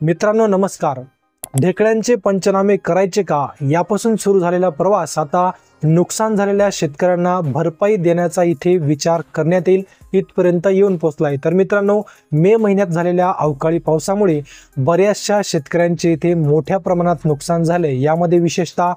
मित्रांनो नमस्कार। ढेकळ्यांचे पंचनामे करायचे का यापासून सुरू झालेला प्रवास आता नुकसान झालेल्या शेतकऱ्यांना भरपाई देण्याचा इथे विचार करण्यात येईल इथपर्यंत येऊन पोहोचलाय। तर मित्रांनो, मे महिन्यात झालेल्या अवकाळी पावसामुळे बऱ्याचशा शेतकऱ्यांचे इथे मोठ्या प्रमाणात नुकसान झाले। यामध्ये विशेषतः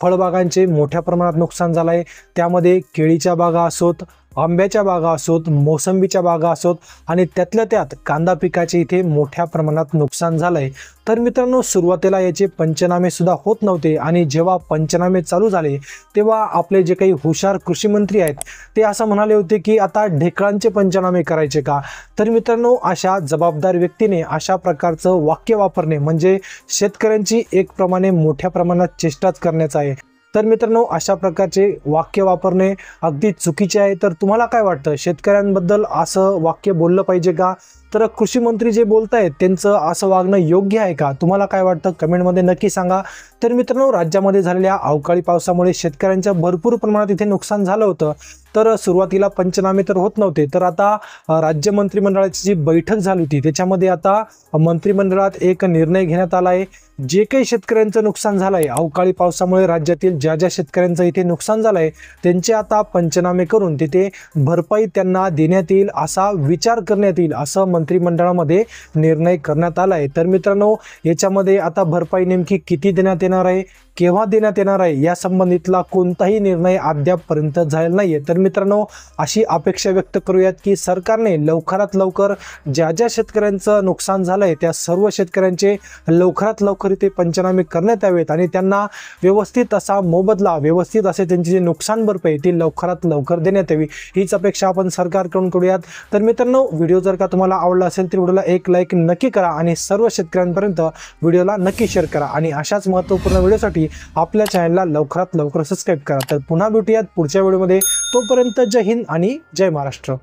फळबागांचे मोठ्या प्रमाणात नुकसान झालंय। त्यामध्ये केळीच्या बागा असोत, आंब्याच्या बागा असोत, मोसंबीच्या बागा असोत आणि त्यातल्या त्यात कांदा पिकाचे इथे मोठ्या प्रमाणात नुकसान झालंय। तर मित्रांनो, सुरुवातीला याचे पंचनामे सुद्धा होत नव्हते आणि जेव्हा पंचनामे चालू झाले तेव्हा आपले जे काही हुशार कृषी मंत्री आहेत ते असं म्हणाले होते की आता ढेकळांचे पंचनामे करायचे का। तर मित्रांनो, अशा जबाबदार व्यक्तीने अशा प्रकारचं वाक्य वापरणे म्हणजे शेतकऱ्यांची एक प्रमाणे मोठ्या प्रमाणात चेष्टाच करण्याचा आहे। तर मित्रांनो, अशा प्रकारचे वाक्य वापरणे अगदी चुकीचे आहे। तर तुम्हाला काय वाटतं, शेतकऱ्यांबद्दल असं वाक्य बोललं पाहिजे का? तर कृषी मंत्री जे बोलतायत त्यांचं असं वागणं योग्य आहे का? तुम्हाला काय वाटतं कमेंटमध्ये नक्की सांगा। तर मित्रांनो, राज्यामध्ये झालेल्या अवकाळी पावसामुळे शेतकऱ्यांचं भरपूर प्रमाणात इथे नुकसान झालं होतं। तर सुरुवातीला पंचनामे तर होत नव्हते। तर आता राज्य मंत्रिमंडळाची जी बैठक झाली होती त्याच्यामध्ये आता मंत्रिमंडळात एक निर्णय घेण्यात आला आहे। जे काही शेतकऱ्यांचं नुकसान झालंय अवकाळी पावसामुळे राज्यातील ज्या शेतकऱ्यांचं इथे नुकसान झालंय त्यांचे आता पंचनामे करून तिथे भरपाई त्यांना देण्यात येईल असा विचार करण्यात येईल असं मंत्रिमंडळामध्ये निर्णय करण्यात आला आहे। तर मित्रांनो, याच्यामध्ये आता भरपाई नेमकी किती देण्यात येणार आहे, केव्हा देण्यात येणार आहे या संबंधितला कोणताही निर्णय अद्यापपर्यंत झालेला नाहीये। तर मित्रांनो, अशी अपेक्षा व्यक्त करूयात की सरकारने लवकरात लवकर ज्या शेतकऱ्यांचं नुकसान झालंय त्या सर्व शेतकऱ्यांचे लवकरात लवकर इथे पंचनामे करण्यात यावेत आणि त्यांना व्यवस्थित असा मोबदला, व्यवस्थित असे त्यांची जे नुकसान भरपाई ती लवकरात लवकर देण्यात यावी हीच अपेक्षा आपण सरकारकडून करूयात। तर मित्रांनो, व्हिडिओ जर का तुम्हाला आवडला असेल तर व्हिडिओला एक लाईक नक्की करा आणि सर्व शेतकऱ्यांपर्यंत व्हिडिओला नक्की शेअर करा आणि अशाच महत्त्वपूर्ण व्हिडिओसाठी आपल्या चॅनलला लवकरात लवकर सबस्क्राइब करा। तर पुन्हा भेटूयात पुढच्या व्हिडिओमध्ये। तोपर्यंत जय हिंद आणि जय महाराष्ट्र।